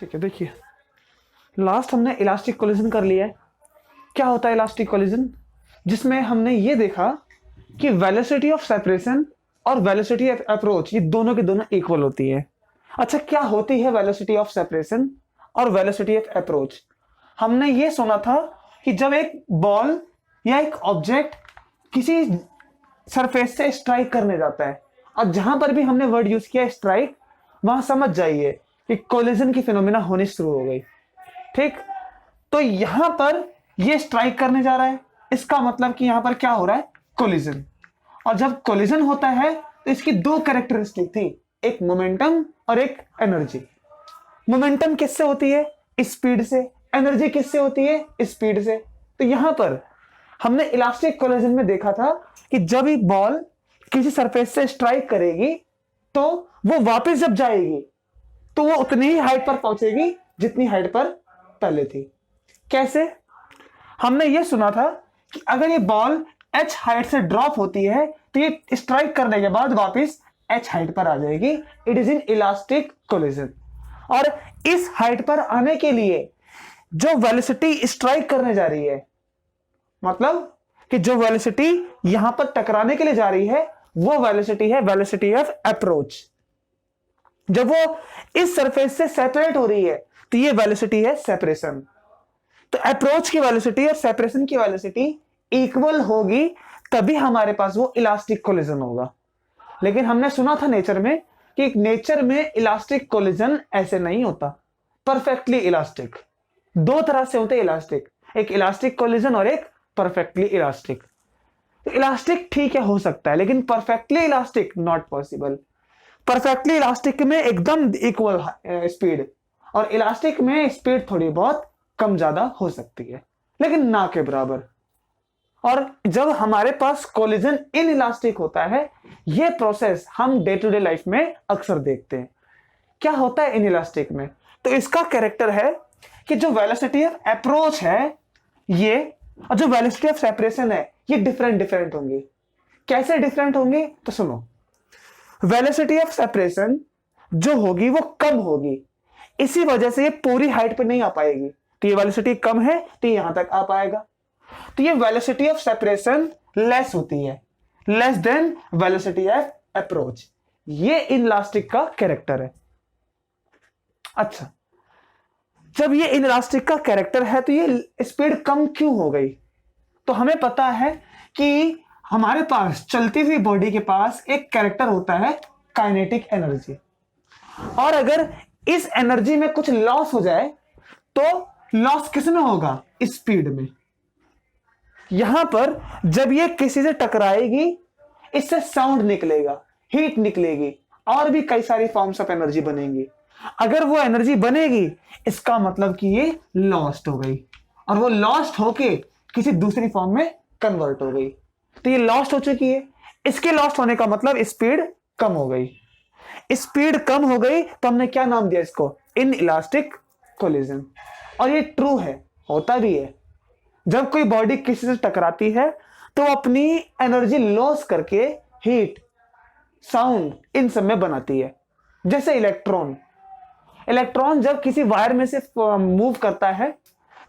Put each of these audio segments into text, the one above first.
ठीक है, देखिए लास्ट हमने इलास्टिक कोलिजन कर लिया है। क्या होता है इलास्टिक कोलिजन? जिसमें हमने ये देखा कि वेलोसिटी ऑफ सेपरेशन और वेलोसिटी ऑफ अप्रोच ये दोनों की दोनों इक्वल होती है। अच्छा, क्या होती है वेलोसिटी ऑफ सेपरेशन और वेलोसिटी ऑफ अप्रोच? हमने ये सुना था कि जब एक बॉल या एक ऑब्जेक्ट किसी सरफेस से स्ट्राइक करने जाता है, और जहां पर भी हमने वर्ड यूज किया स्ट्राइक, वहां समझ जाइए कि कोलिजन की फिनोमिना होनी शुरू हो गई। ठीक, तो यहां पर ये स्ट्राइक करने जा रहा है, इसका मतलब कि यहां पर क्या हो रहा है? कोलिजन। और जब कोलिजन होता है तो इसकी दो कैरेक्टरिस्टिक थी, एक मोमेंटम और एक एनर्जी। मोमेंटम किससे होती है? स्पीड से। एनर्जी किससे होती है? स्पीड से। तो यहां पर हमने इलास्टिक कोलिजन में देखा था कि जब ये बॉल किसी सरफेस से स्ट्राइक करेगी तो वो वापस जब जाएगी तो वो उतनी ही हाइट पर पहुंचेगी जितनी हाइट पर पहले थी। कैसे? हमने ये सुना था कि अगर ये बॉल h हाइट से ड्रॉप होती है तो ये स्ट्राइक करने के बाद वापस h हाइट पर आ जाएगी। It is in elastic collision. और इस हाइट पर आने के लिए जो वेलोसिटी स्ट्राइक करने जा रही है, मतलब कि जो वेलोसिटी यहां पर टकराने के लिए जा रही है, वो वेलोसिटी है वेलोसिटी ऑफ अप्रोच। जब वो इस सरफेस से सेपरेट हो रही है तो ये वेलोसिटी है सेपरेशन। तो अप्रोच की वेलोसिटी और सेपरेशन की वेलोसिटी इक्वल होगी, तभी हमारे पास वो इलास्टिक कोलिजन होगा। लेकिन हमने सुना था नेचर में कि नेचर में इलास्टिक कोलिजन ऐसे नहीं होता। परफेक्टली इलास्टिक दो तरह से होते हैं इलास्टिक, एक इलास्टिक कोलिजन और एक परफेक्टली इलास्टिक। तो इलास्टिक ठीक है, हो सकता है, लेकिन perfectly elastic not possible. Perfectly elastic में एकदम इक्वल स्पीड, और इलास्टिक में स्पीड थोड़ी बहुत कम ज्यादा हो सकती है, लेकिन ना के बराबर। और जब हमारे पास कोलिजन इन इलास्टिक होता है, यह प्रोसेस हम डे टू डे लाइफ में अक्सर देखते हैं। क्या होता है इन इलास्टिक में? तो इसका कैरेक्टर है कि जो वेलोसिटी ऑफ अप्रोच है ये, और जो वेलोसिटी ऑफ सेपरेशन है ये डिफरेंट होंगी। कैसे डिफरेंट होंगी? तो सुनो, वेलोसिटी ऑफ सेपरेशन जो होगी वो कम होगी, इसी वजह से ये पूरी हाइट पे नहीं आ पाएगी। तो ये वेलोसिटी कम है तो यहां तक आ पाएगा। तो ये वेलोसिटी ऑफ सेपरेशन लेस होती है, less than velocity of approach. ये इनलास्टिक का कैरेक्टर है। अच्छा, जब ये इनलास्टिक का कैरेक्टर है तो ये स्पीड कम क्यों हो गई? तो हमें पता है कि हमारे पास चलती हुई बॉडी के पास एक कैरेक्टर होता है काइनेटिक एनर्जी, और अगर इस एनर्जी में कुछ लॉस हो जाए तो लॉस किसमें होगा? स्पीड में। यहां पर जब ये किसी से टकराएगी, इससे साउंड निकलेगा, हीट निकलेगी, और भी कई सारी फॉर्म्स ऑफ एनर्जी बनेंगी। अगर वो एनर्जी बनेगी, इसका मतलब कि ये लॉस्ट हो गई, और वो लॉस्ट होके किसी दूसरी फॉर्म में कन्वर्ट हो गई। तो ये लॉस्ट हो चुकी है, इसके लॉस्ट होने का मतलब स्पीड कम हो गई। स्पीड कम हो गई तो हमने क्या नाम दिया इसको? In elastic collision. और ये ट्रू है, होता भी है। जब कोई बॉडी किसी से टकराती है तो अपनी एनर्जी लॉस करके हीट, साउंड, इन सब में बनाती है। जैसे इलेक्ट्रॉन जब किसी वायर में से मूव करता है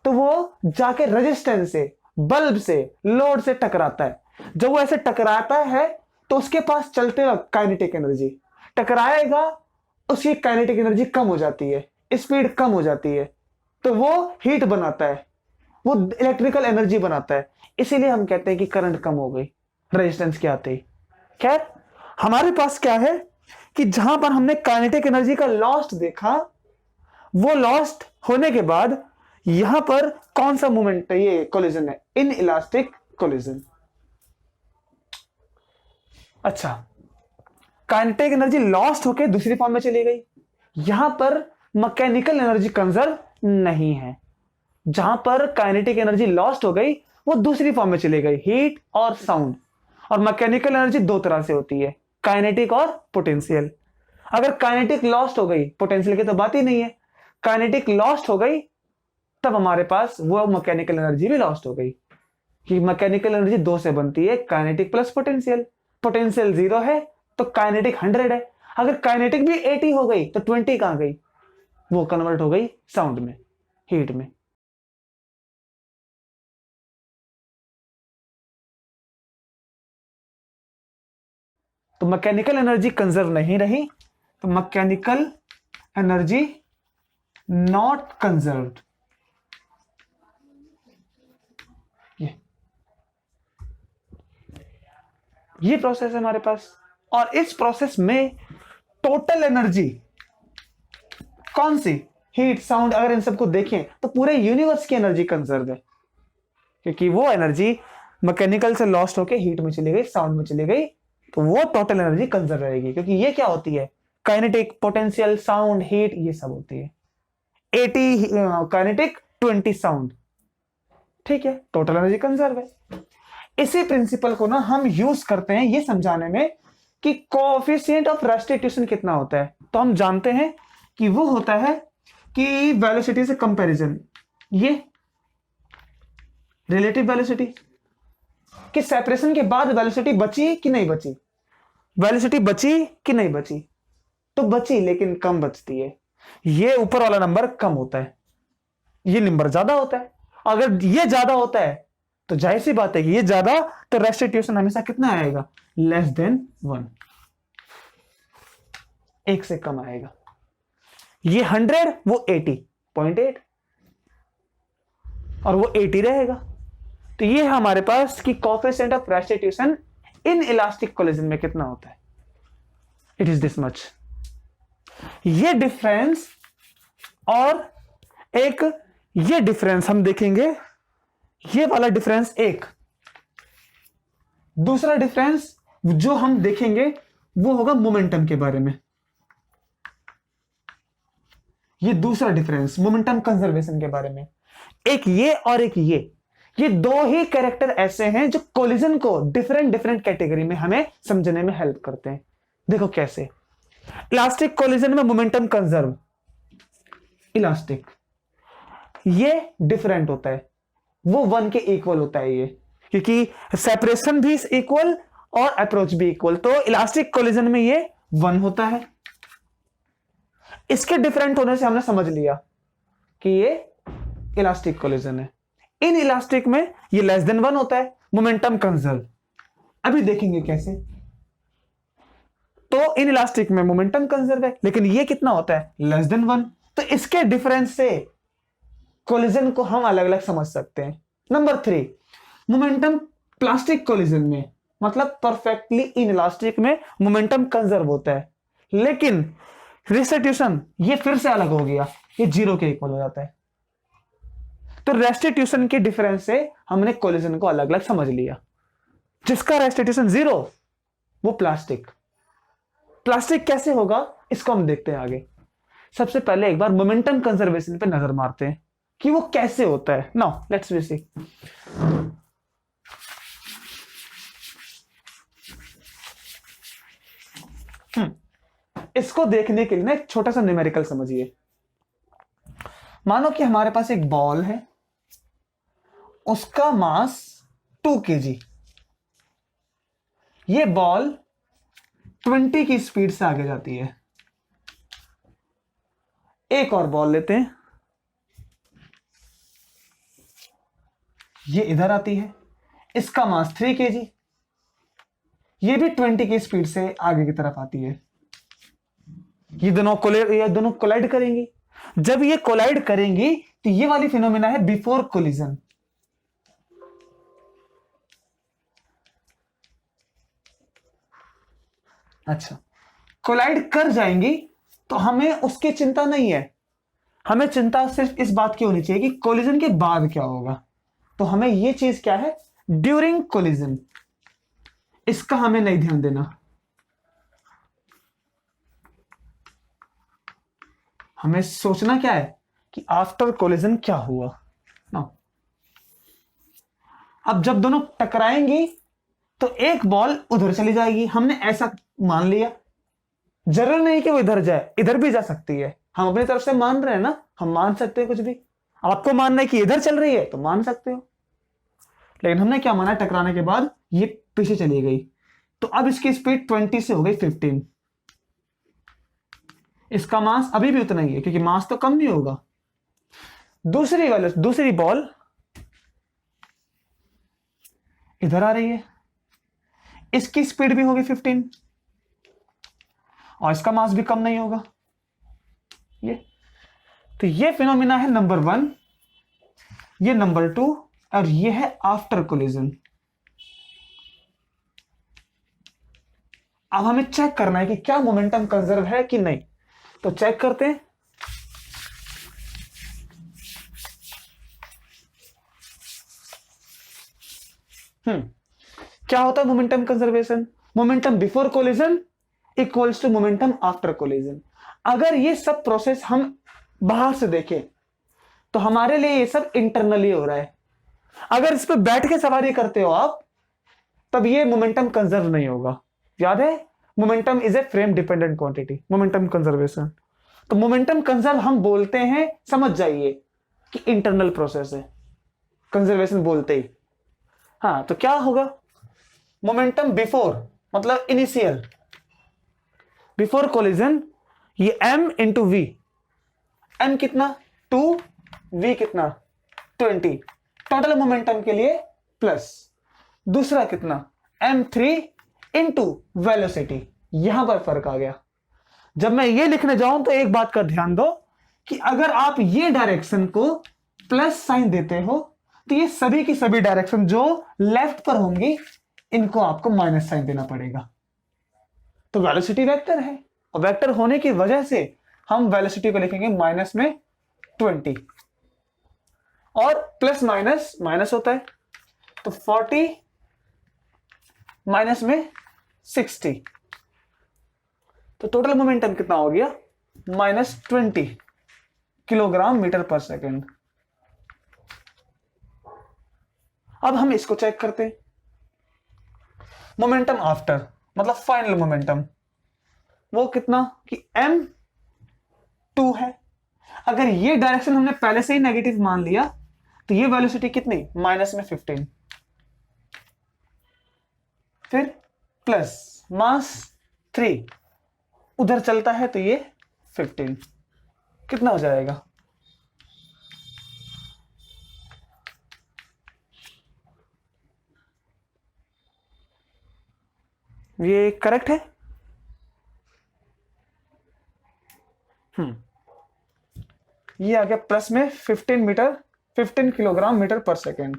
तो वो जाके रेजिस्टेंस से, बल्ब से, लोड से टकराता है। जब वो ऐसे टकराता है तो उसके पास चलते वक्त काइनेटिक एनर्जी, टकराएगा उसकी काइनेटिक एनर्जी कम हो जाती है, स्पीड कम हो जाती है, तो वो हीट बनाता है, वो इलेक्ट्रिकल एनर्जी बनाता है। इसीलिए हम कहते हैं कि करंट कम हो गई रेजिस्टेंस के आते ही। खैर, हमारे पास क्या है कि जहां पर हमने काइनेटिक एनर्जी का लॉस्ट देखा, वो लॉस्ट होने के बाद यहां पर कौन सा मूवमेंट है? ये कोलिजन है, इन इलास्टिक कोलिजन। अच्छा, काइनेटिक एनर्जी लॉस्ट होकर दूसरी फॉर्म में चली गई। यहां पर मैकेनिकल एनर्जी कंजर्व नहीं है। जहां पर काइनेटिक एनर्जी लॉस्ट हो गई वो दूसरी फॉर्म में चली गई, हीट और साउंड। और मैकेनिकल एनर्जी दो तरह से होती है, काइनेटिक और पोटेंशियल। अगर काइनेटिक लॉस्ट हो गई, पोटेंशियल की तो बात ही नहीं है, काइनेटिक लॉस्ट हो गई, तब हमारे पास वो मैकेनिकल एनर्जी भी लॉस्ट हो गई। कि मैकेनिकल एनर्जी दो से बनती है, काइनेटिक प्लस पोटेंशियल। पोटेंशियल 0 है तो काइनेटिक 100 है। अगर काइनेटिक भी 80 हो गई तो 20 कहां गई? वो कन्वर्ट हो गई साउंड में, हीट में। तो मैकेनिकल एनर्जी कंजर्व नहीं रही, तो मैकेनिकल एनर्जी नॉट कंजर्व्ड। ये प्रोसेस है हमारे पास, और इस प्रोसेस में टोटल एनर्जी कौन सी, हीट, साउंड, अगर इन सबको देखें तो पूरे यूनिवर्स की एनर्जी कंजर्व है, क्योंकि वो एनर्जी मैकेनिकल से लॉस्ट होके हीट में चली गई, साउंड में चली गई, तो वो टोटल एनर्जी कंजर्व रहेगी। क्योंकि ये क्या होती है, काइनेटिक, पोटेंशियल, साउंड, हीट, ये सब होती है। 80 काइनेटिक, 20 साउंड, ठीक है, टोटल एनर्जी कंजर्व है। इसी प्रिंसिपल को ना हम यूज करते हैं ये समझाने में कि कोएफिशिएंट ऑफ रेस्टिट्यूशन कितना होता है। तो हम जानते हैं कि वो होता है कि वेलोसिटी से कंपैरिजन, ये रिलेटिव वेलोसिटी, कि सेपरेशन के बाद वेलोसिटी बची कि नहीं बची, वेलोसिटी बची कि नहीं बची, तो बची लेकिन कम बचती है। ये ऊपर वाला नंबर कम होता है, ये नंबर ज्यादा होता है। अगर ये ज्यादा होता है तो जाहिर सी बात है कि ये ज्यादा, तो रेस्टिट्यूशन हमेशा कितना आएगा, लेस देन 1, एक से कम आएगा। ये 100, वो 80.8, और वो 80 रहेगा। तो ये है हमारे पास कि coefficient of restitution in elastic collision में कितना होता है, इट इज दिस मच। ये डिफरेंस और एक ये डिफरेंस हम देखेंगे, ये वाला डिफरेंस एक, दूसरा डिफरेंस जो हम देखेंगे वो होगा मोमेंटम के बारे में। ये दूसरा डिफरेंस मोमेंटम कंजर्वेशन के बारे में, एक ये और एक ये दो ही कैरेक्टर ऐसे हैं जो कोलिजन को डिफरेंट डिफरेंट कैटेगरी में हमें समझने में हेल्प करते हैं। देखो कैसे, इलास्टिक कोलिजन में मोमेंटम कंजर्व, इलास्टिक, ये डिफरेंट होता है, वो 1 के इक्वल होता है ये, क्योंकि सेपरेशन भी इक्वल और अप्रोच भी इक्वल, तो इलास्टिक कोलिजन में ये 1 होता है। इसके डिफरेंट होने से हमने समझ लिया कि ये इलास्टिक कोलिजन है। इन इलास्टिक में ये लेस देन 1 होता है, मोमेंटम कंजर्व। अभी देखेंगे कैसे। तो इन इलास्टिक में मोमेंटम कंजर्व है, लेकिन ये कितना होता है, लेस देन 1। तो इसके डिफरेंस से कोलिजन को हम अलग अलग समझ सकते हैं। नंबर 3, मोमेंटम प्लास्टिक कोलिजन में, मतलब परफेक्टली इन इलास्टिक में मोमेंटम कंजर्व होता है, लेकिन रेस्टिट्यूशन ये फिर से अलग हो गया, ये 0 के इक्वल हो जाता है। तो रेस्टिट्यूशन के डिफरेंस से हमने कोलिजन को अलग अलग समझ लिया। जिसका रेस्टिट्यूशन 0 वो प्लास्टिक। प्लास्टिक कैसे होगा इसको हम देखते हैं आगे। सबसे पहले एक बार मोमेंटम कंजर्वेशन पे नजर मारते हैं कि वो कैसे होता है। नाउ लेट्स वी सी। इसको देखने के लिए ना एक छोटा सा न्यूमेरिकल समझिए। मानो कि हमारे पास एक बॉल है, उसका मास 2 kg। ये बॉल 20 की स्पीड से आगे जाती है। एक और बॉल लेते हैं, ये इधर आती है, इसका मास 3 kg, ये भी 20 की स्पीड से आगे की तरफ आती है। ये दोनों कोलाइड करेंगी। जब ये कोलाइड करेंगी तो ये वाली फिनोमेना है बिफोर कोलिजन। अच्छा, कोलाइड कर जाएंगी तो हमें उसकी चिंता नहीं है, हमें चिंता सिर्फ इस बात की होनी चाहिए कि कोलिजन के बाद क्या होगा। तो हमें ये चीज क्या है, ड्यूरिंग कोलिजन, इसका हमें नहीं ध्यान देना। हमें सोचना क्या है कि आफ्टर कोलिजन क्या हुआ ना। अब जब दोनों टकराएंगी तो एक बॉल उधर चली जाएगी, हमने ऐसा मान लिया। जरूरी नहीं कि वो इधर जाए, इधर भी जा सकती है। हम अपनी तरफ से मान रहे हैं ना, हम मान सकते हैं कुछ भी। आपको मानना है कि इधर चल रही है तो मान सकते हो, लेकिन हमने क्या माना, टकराने के बाद ये पीछे चली गई, तो अब इसकी स्पीड 20 से हो गई 15। इसका मास अभी भी उतना ही है क्योंकि मास तो कम नहीं होगा। दूसरी बॉल इधर आ रही है, इसकी स्पीड भी होगी 15 और इसका मास भी कम नहीं होगा। तो ये फिनोमिना है नंबर 1, ये नंबर 2 और ये है आफ्टर कोलिजन। अब हमें चेक करना है कि क्या मोमेंटम कंजर्व है कि नहीं, तो चेक करते हैं। क्या होता है momentum conservation? Momentum before collision equals to momentum after collision. अगर ये सब प्रोसेस हम बाहर से देखें तो हमारे लिए ये सब इंटरनली हो रहा है। अगर इस पे बैठ के सवारी करते हो आप, तब ये मोमेंटम कंजर्व नहीं होगा। याद है, momentum is a frame dependent quantity, momentum conservation. तो मोमेंटम कंजर्व हम बोलते हैं, समझ जाइए कि इंटरनल प्रोसेस है, कंजर्वेशन बोलते ही। हाँ, तो क्या होगा? मोमेंटम बिफोर मतलब इनिशियल, बिफोर कोलिजन ये m इंटू वी। m कितना? 2, v कितना? 20। टोटल मोमेंटम के लिए प्लस। दूसरा कितना? m3 into velocity. यहां पर फर्क आ गया। जब मैं ये लिखने जाऊं तो एक बात का ध्यान दो कि अगर आप ये डायरेक्शन को प्लस साइन देते हो तो ये सभी की सभी डायरेक्शन जो लेफ्ट पर होंगी इनको आपको माइनस साइन देना पड़ेगा। तो वेलोसिटी वेक्टर है और वेक्टर होने की वजह से हम वेलोसिटी को लिखेंगे माइनस में 20 और प्लस माइनस माइनस होता है, तो 40 माइनस में 60। तो टोटल मोमेंटम कितना हो गया? -20 किलोग्राम मीटर पर सेकेंड। अब हम इसको चेक करते हैं। मोमेंटम आफ्टर मतलब फाइनल मोमेंटम, वो कितना कि m2 है। अगर ये डायरेक्शन हमने पहले से ही नेगेटिव मान लिया तो ये वेलोसिटी कितनी? माइनस में 15, फिर प्लस मास 3 उधर चलता है तो ये 15। कितना हो जाएगा? ये करेक्ट है? ये आ गया प्लस में 15 किलोग्राम मीटर पर सेकेंड।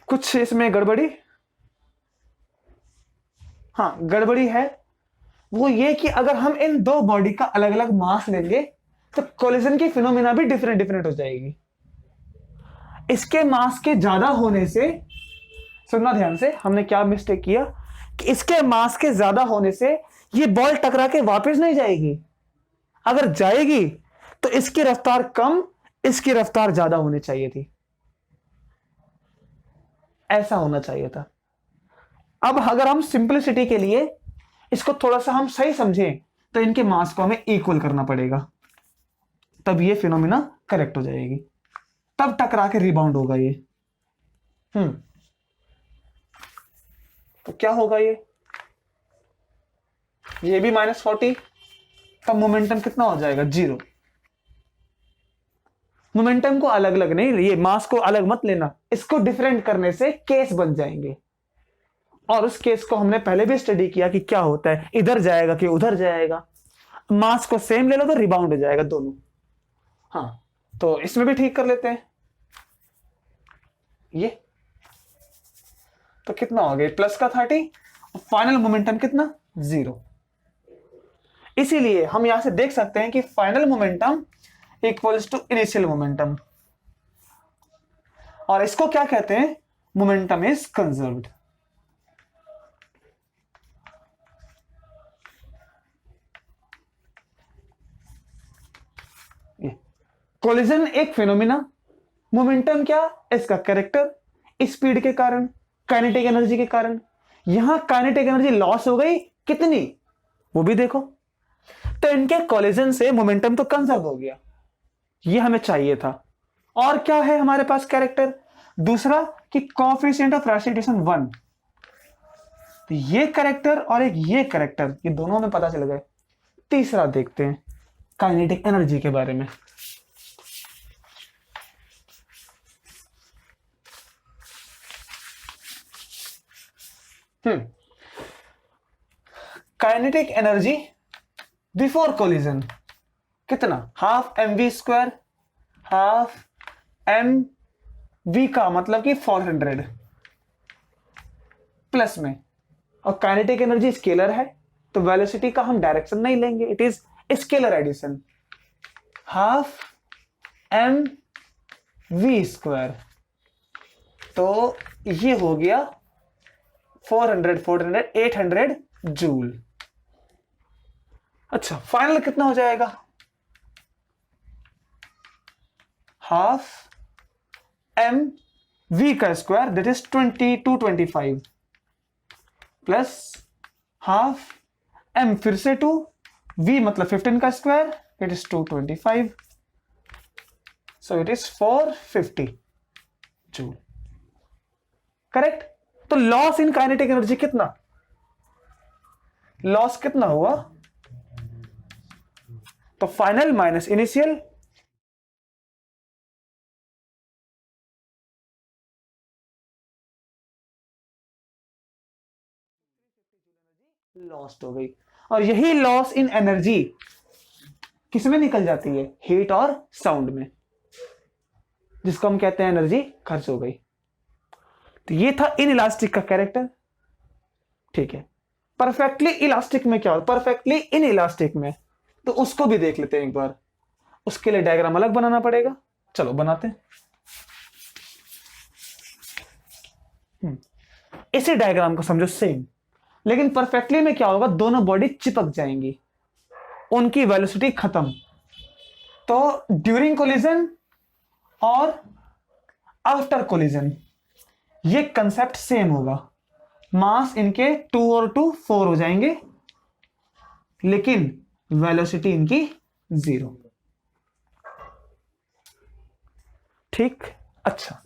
कुछ इसमें गड़बड़ी? हाँ, गड़बड़ी है। वो ये कि अगर हम इन दो बॉडी का अलग अलग मास लेंगे तो कोलिजन की फिनोमिना भी डिफरेंट डिफरेंट हो जाएगी। इसके मास के ज्यादा होने से, सुनना ध्यान से, हमने क्या मिस्टेक किया कि इसके मास के ज्यादा होने से ये बॉल टकरा के वापस नहीं जाएगी। अगर जाएगी तो इसकी रफ्तार कम, इसकी रफ्तार ज्यादा होनी चाहिए थी, ऐसा होना चाहिए था। अब अगर हम सिंपलिसिटी के लिए इसको थोड़ा सा हम सही समझें तो इनके मास को हमें इक्वल करना पड़ेगा, तब ये फिनोमिना करेक्ट हो जाएगी, तब टकरा के रिबाउंड होगा ये। तो क्या होगा? ये भी -40, तब मोमेंटम कितना हो जाएगा? 0। मोमेंटम को अलग अलग नहीं, ये मास को अलग मत लेना, इसको डिफरेंट करने से केस बन जाएंगे। और उस केस को हमने पहले भी स्टडी किया कि क्या होता है, इधर जाएगा कि उधर जाएगा। मास को सेम ले लो तो रिबाउंड हो जाएगा दोनों। हाँ, तो इसमें भी ठीक कर लेते हैं। ये तो कितना हो गया? प्लस का 30 और फाइनल मोमेंटम कितना? 0। इसीलिए हम यहां से देख सकते हैं कि final momentum equals to initial momentum, और इसको क्या कहते हैं? Momentum is conserved. कोलिजन एक फिनोमिना, मोमेंटम क्या? इसका कैरेक्टर, स्पीड के कारण, काइनेटिक एनर्जी के कारण। यहां काइनेटिक एनर्जी लॉस हो गई, कितनी वो भी देखो। तो इनके कोलिजन से मोमेंटम तो कंजर्व हो गया, ये हमें चाहिए था। और क्या है हमारे पास कैरेक्टर? दूसरा कि कोएफिशिएंट ऑफ रेसिप्रोकेशन 1, तो ये कैरेक्टर और एक ये कैरेक्टर, ये दोनों में पता चल गए। तीसरा देखते हैं काइनेटिक एनर्जी के बारे में। काइनेटिक एनर्जी बिफोर कोलिजन कितना, half m v square, half m v का मतलब कि 400 प्लस में, और काइनेटिक एनर्जी स्केलर है तो वेलोसिटी का हम डायरेक्शन नहीं लेंगे, it is scalar addition, half m v square, तो ये हो गया 400 800 जूल। अच्छा, फाइनल कितना हो जाएगा, हाफ एम वी का square that is 225 plus half m फिर से 2 वी मतलब 15 का square it is 225, so it is 450 joule. Correct. तो लॉस इन काइनेटिक एनर्जी कितना, लॉस कितना हुआ, तो फाइनल माइनस इनिशियल, लॉस्ट हो गई। और यही लॉस इन एनर्जी किसमें निकल जाती है, हीट और साउंड में, जिसको हम कहते हैं एनर्जी खर्च हो गई। तो ये था इन इलास्टिक का कैरेक्टर। ठीक है, परफेक्टली इलास्टिक में क्या हो, परफेक्टली इन इलास्टिक में, तो उसको भी देख लेते हैं एक बार। उसके लिए डायग्राम अलग बनाना पड़ेगा, चलो बनाते हैं। इसी डायग्राम को समझो सेम, लेकिन परफेक्टली में क्या होगा, दोनों बॉडी चिपक जाएंगी, उनकी वेलोसिटी खत्म। तो ड्यूरिंग कोलिजन और आफ्टर कोलिजन ये कंसेप्ट सेम होगा, मास इनके 2 और 2 4 हो जाएंगे, लेकिन वेलोसिटी इनकी 0। ठीक। अच्छा,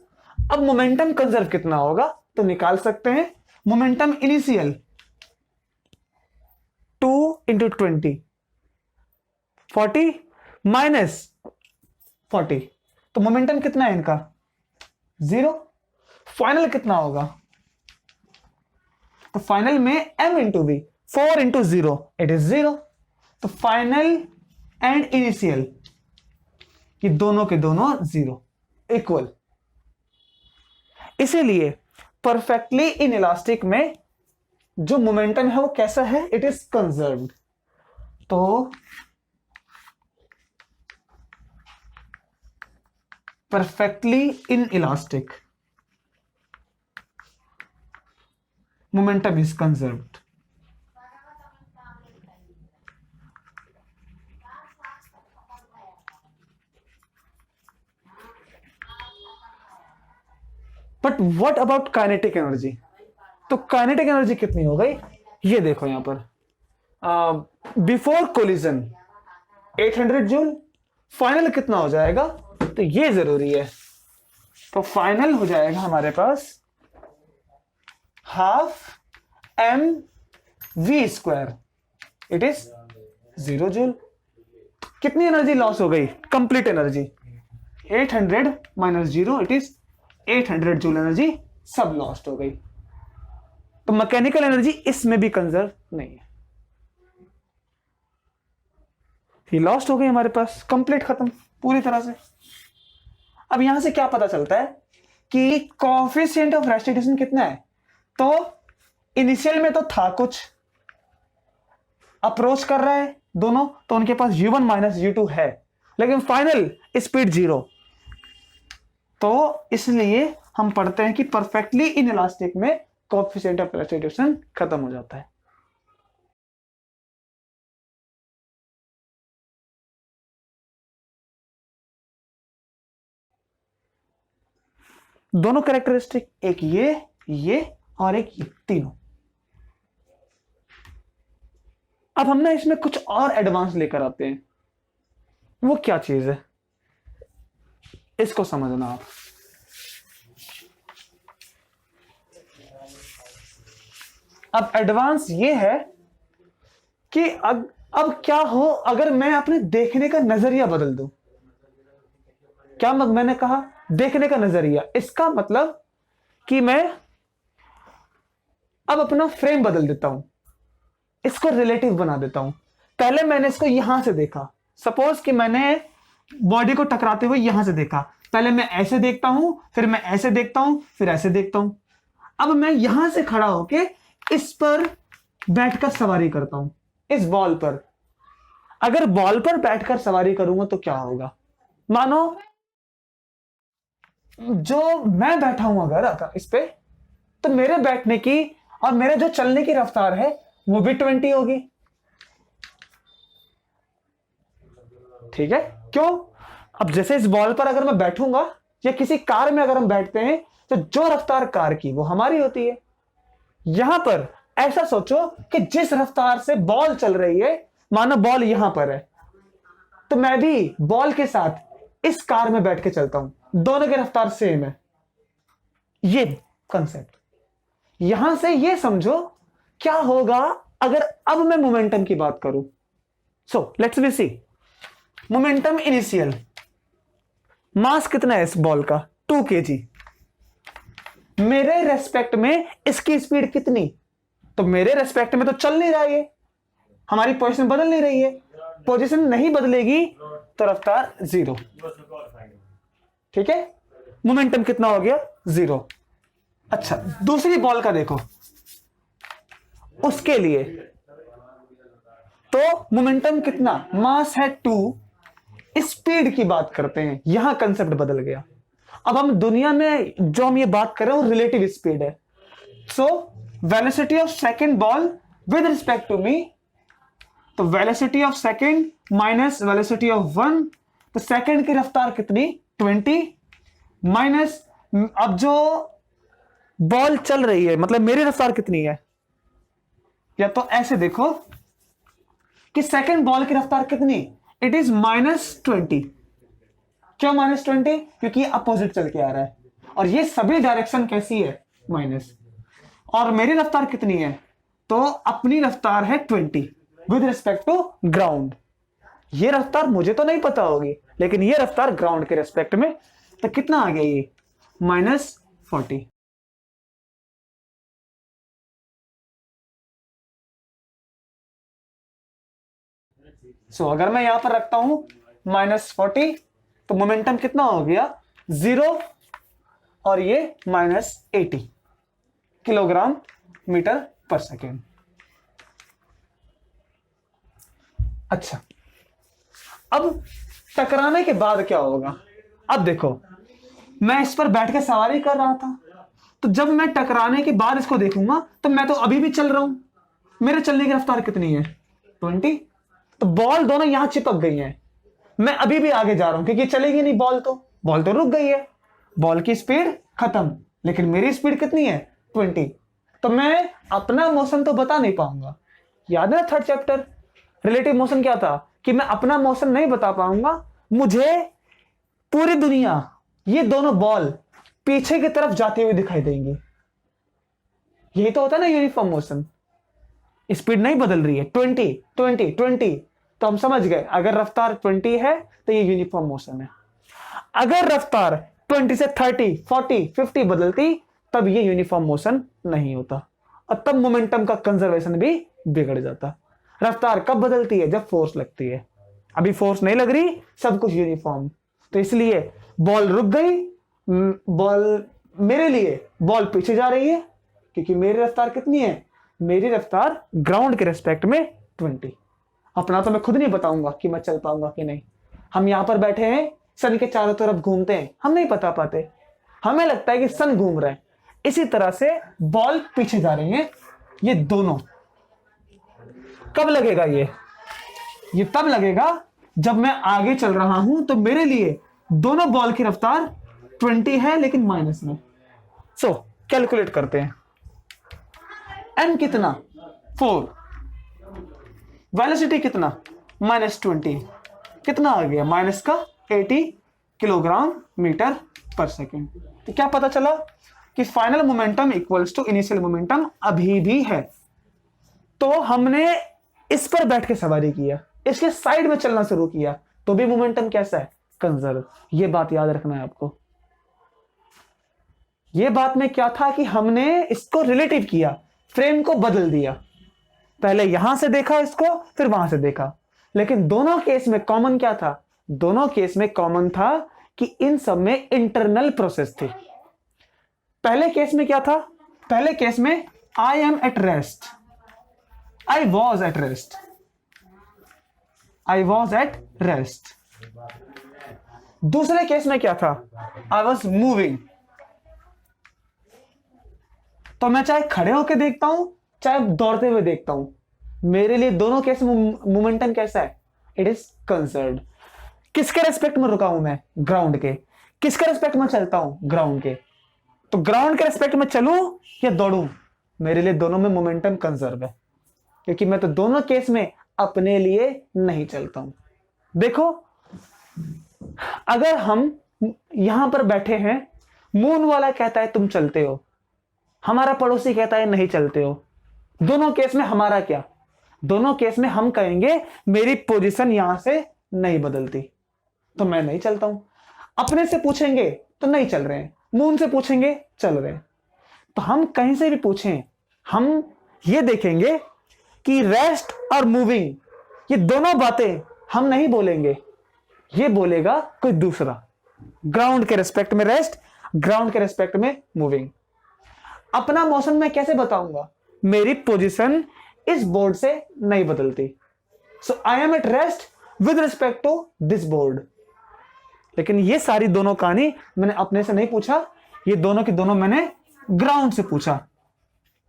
अब मोमेंटम कंजर्व कितना होगा, तो निकाल सकते हैं। मोमेंटम इनिशियल 2 इंटू 20 40 माइनस 40, तो मोमेंटम कितना है इनका 0। फाइनल कितना होगा, तो फाइनल में m into v, 4 into 0 it is 0, तो फाइनल एंड इनिशियल ये दोनों के दोनों 0 इक्वल। इसीलिए परफेक्टली इन इलास्टिक में जो मोमेंटम है वो कैसा है, इट इज कंजर्व्ड। तो perfectly in elastic momentum is conserved. But what about kinetic energy, तो काइनेटिक एनर्जी कितनी हो गई, ये देखो यहां पर बिफोर कोलिजन 800 जूल, फाइनल कितना हो जाएगा, तो ये जरूरी है। तो फाइनल हो जाएगा हमारे पास half m v square it is 0 joule. कितनी एनर्जी लॉस हो गई, complete energy 800 minus 0 it is 800 joule energy सब लॉस्ट हो गई। तो मैकेनिकल एनर्जी इसमें भी कंजर्व नहीं है, ये लॉस्ट हो गई हमारे पास, कंप्लीट खत्म पूरी तरह से। अब यहां से क्या पता चलता है कि कोएफिशिएंट ऑफ रेस्टिट्यूशन कितना है, तो इनिशियल में तो था कुछ, अप्रोच कर रहा है दोनों, तो उनके पास u1 माइनस u2 है, लेकिन फाइनल स्पीड 0। तो इसलिए हम पढ़ते हैं कि परफेक्टली इन इलास्टिक में कोएफिशिएंट ऑफ रेस्टिट्यूशन खत्म हो जाता है। दोनों कैरेक्टरिस्टिक, एक ये और एक ये, तीनों। अब हम ना इसमें कुछ और एडवांस लेकर आते हैं, वो क्या चीज है इसको समझना आप। अब एडवांस ये है कि अब क्या हो अगर मैं अपने देखने का नजरिया बदल दूं। क्या मैंने कहा? देखने का नजरिया। इसका मतलब कि मैं अब अपना फ्रेम बदल देता हूं, इसको रिलेटिव बना देता हूं। पहले मैंने इसको यहां से देखा, सपोज कि मैंने बॉडी को टकराते हुए यहां से देखा। पहले मैं ऐसे देखता हूं, फिर मैं ऐसे देखता हूं, फिर ऐसे देखता हूं। अब मैं यहां से खड़ा होके इस पर बैठकर सवारी करता हूं, इस बॉल पर। अगर बॉल पर बैठकर सवारी करूंगा तो क्या होगा? मानो जो मैं बैठा हूं अगर इस पे, तो मेरे बैठने की और मेरे जो चलने की रफ्तार है वो भी 20 होगी। ठीक है? क्यों? अब जैसे इस बॉल पर अगर मैं बैठूंगा या किसी कार में अगर हम बैठते हैं तो जो रफ्तार कार की वो हमारी होती है। यहां पर ऐसा सोचो कि जिस रफ्तार से बॉल चल रही है, मानो बॉल यहां पर है, तो मैं भी बॉल के साथ इस कार में बैठ के चलता हूं, दोनों की रफ्तार सेम है। ये कंसेप्ट यहां से ये समझो क्या होगा अगर अब मैं मोमेंटम की बात करूं। सो लेट्स बी सी मोमेंटम इनिशियल। मास कितना है इस बॉल का? 2 kg। मेरे रेस्पेक्ट में इसकी स्पीड कितनी? तो मेरे रेस्पेक्ट में तो चल नहीं रहा है, हमारी पोजीशन बदल नहीं रही है। पोजीशन नहीं बदलेगी तो रफ्तार 0। ठीक है? मोमेंटम कितना हो गया? 0। अच्छा, दूसरी बॉल का देखो, उसके लिए तो मोमेंटम कितना? मास है 2, स्पीड की बात करते हैं, यहां कंसेप्ट बदल गया। अब हम दुनिया में जो हम ये बात कर रहे हैं वो रिलेटिव स्पीड है। So velocity of second ball with respect to me, तो velocity of second minus velocity of 1, तो सेकंड की रफ्तार कितनी? 20 माइनस अब जो बॉल चल रही है, मतलब मेरी रफ्तार कितनी है? या तो ऐसे देखो कि सेकंड बॉल की रफ्तार कितनी? It is -20। क्यों -20? क्योंकि अपोजिट चल के आ रहा है और ये सभी डायरेक्शन कैसी है? माइनस। और मेरी रफ्तार कितनी है? तो अपनी रफ्तार है 20 विद रिस्पेक्ट टू ग्राउंड। ये रफ्तार मुझे तो नहीं पता होगी, लेकिन ये रफ्तार ग्राउंड के रिस्पेक्ट में, तो कितना आ गया ये? -40। सो अगर मैं यहां पर रखता हूं -40, तो मोमेंटम कितना हो गया? 0 और ये -80 किलोग्राम मीटर पर सेकेंड। अच्छा, अब टकराने के बाद क्या होगा? अब देखो, मैं इस पर बैठ के सवारी कर रहा था, तो जब मैं टकराने के बाद इसको देखूंगा तो मैं तो अभी भी चल रहा हूं। मेरे चलने की रफ्तार कितनी है? 20। तो बॉल दोनों यहां चिपक गई हैं, मैं अभी भी आगे जा रहा हूं क्योंकि चलेगी नहीं बॉल, तो बॉल तो रुक गई है, बॉल की स्पीड खत्म, लेकिन मेरी स्पीड कितनी है? 20। तो मैं अपना मोशन तो बता नहीं पाऊंगा। याद है थर्ड चैप्टर रिलेटिव मोशन क्या था? कि मैं अपना मोशन नहीं बता पाऊंगा, मुझे पूरी दुनिया, ये दोनों बॉल पीछे की तरफ जाते हुए दिखाई देंगे। यही तो होता है ना यूनिफॉर्म मोशन। स्पीड नहीं बदल रही है, 20 20 20, तो हम समझ गए अगर रफ्तार 20 है तो ये यूनिफॉर्म मोशन है। अगर रफ्तार 20 से 30 40 50 बदलती तब ये यूनिफॉर्म मोशन नहीं होता, और तब मोमेंटम का कंजर्वेशन भी बिगड़ जाता। रफ्तार कब बदलती है? जब फोर्स लगती है। अभी फोर्स नहीं लग रही, सब कुछ यूनिफॉर्म, तो इसलिए बॉल रुक गई, बॉल मेरे लिए बॉल पीछे जा रही है क्योंकि मेरी रफ्तार कितनी है? मेरी रफ्तार ग्राउंड के रेस्पेक्ट में 20। अपना तो मैं खुद नहीं बताऊंगा कि मैं चल पाऊंगा कि नहीं। हम यहां पर बैठे हैं, सन के चारों तरफ घूमते हैं, हम नहीं बता पाते, हमें लगता है कि सन घूम रहा है। इसी तरह से बॉल पीछे जा रही है, ये दोनों। कब लगेगा ये तब लगेगा जब मैं आगे चल रहा हूं, तो मेरे लिए दोनों बॉल की रफ्तार 20 है लेकिन माइनस में। सो कैलकुलेट करते हैं। एम कितना? 4। वेलोसिटी कितना? -20। कितना आ गया? माइनस का 80 किलोग्राम मीटर पर सेकेंड। तो क्या पता चला कि final momentum equals to initial momentum अभी भी है। तो हमने इस पर बैठ के सवारी किया, इसके साइड में चलना शुरू किया, तो भी मोमेंटम कैसा है? कंजर्व। ये बात याद रखना है आपको। ये बात में क्या था कि हमने इसको रिलेटिव किया, फ्रेम को बदल दिया, पहले यहां से देखा इसको, फिर वहां से देखा। लेकिन दोनों केस में कॉमन क्या था? दोनों केस में कॉमन था कि इन सब में इंटरनल प्रोसेस थी। पहले केस में क्या था? पहले केस में आई am at rest, I was at rest, I was at rest. दूसरे केस में क्या था? I was moving. तो मैं चाहे खड़े होकर देखता हूं, चाहे दौड़ते हुए देखता हूं, मेरे लिए दोनों केस में मोमेंटम कैसा है? It is conserved. किसके रेस्पेक्ट में रुका हूं मैं? ग्राउंड के। किसके रेस्पेक्ट में चलता हूं? ग्राउंड के। तो ग्राउंड के रेस्पेक्ट में चलूं या दौड़ूं, मेरे लिए दोनों में मोमेंटम कंजर्व है, क्योंकि मैं तो दोनों केस में अपने लिए नहीं चलता हूं। देखो, अगर हम यहां पर बैठे हैं, मून वाला कहता है तुम चलते हो, हमारा पड़ोसी कहता है नहीं चलते हो, दोनों केस में हमारा क्या? दोनों केस में हम कहेंगे मेरी पोजीशन यहां से नहीं बदलती, तो मैं नहीं चलता हूं। अपने से पूछेंगे तो नहीं चल रहे हैं, मून से पूछेंगे चल रहे हैं। तो हम कहीं से भी पूछें, हम ये देखेंगे कि रेस्ट और मूविंग, ये दोनों बातें हम नहीं बोलेंगे, ये बोलेगा कोई दूसरा। ग्राउंड के रेस्पेक्ट में रेस्ट, ग्राउंड के रेस्पेक्ट में मूविंग। अपना मोशन मैं कैसे बताऊंगा? मेरी पोजीशन इस बोर्ड से नहीं बदलती, so I am at rest with respect to this board. लेकिन ये सारी दोनों कहानी मैंने अपने से नहीं पूछा, ये दोनों की दोनों मैंने ग्राउंड से पूछा,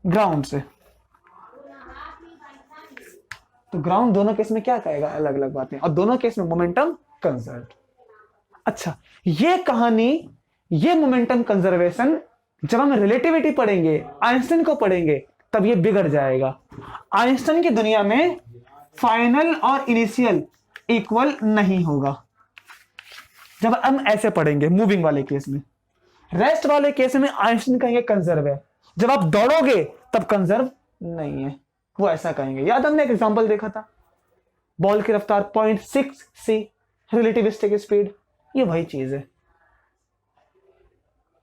ग्राउंड से। तो ग्राउंड दोनों केस में क्या कहेगा? अलग अलग बातें, और दोनों केस में मोमेंटम कंजर्व। अच्छा, ये कहानी, ये मोमेंटम कंजर्वेशन जब हम रिलेटिविटी पढ़ेंगे, आइंस्टाइन को पढ़ेंगे, तब ये बिगड़ जाएगा। आइंस्टाइन की दुनिया में फाइनल और इनिशियल इक्वल नहीं होगा जब हम ऐसे पढ़ेंगे। मूविंग वाले केस में, रेस्ट वाले केस में आइंस्टाइन कहेंगे कंजर्व है, जब आप दौड़ोगे तब कंजर्व नहीं है, वो ऐसा कहेंगे। याद हमने एक एग्जांपल देखा था, बॉल की रफ्तार 0.6 c, रिलेटिविस्टिक स्पीड, ये वही चीज है।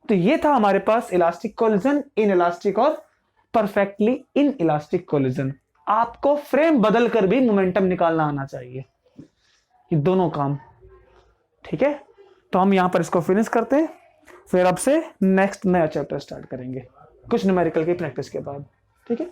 तो ये था हमारे पास इलास्टिक कोलिजन, इन इलास्टिक और परफेक्टली इन इलास्टिक कोलिजन। आपको फ्रेम बदल कर भी मोमेंटम निकालना आना चाहिए, ये दोनों काम। ठीक है, तो हम यहां पर इसको फिनिश करते हैं, फिर अब से नेक्स्ट नया चैप्टर स्टार्ट करेंगे कुछ न्यूमेरिकल की प्रैक्टिस के बाद। ठीक है।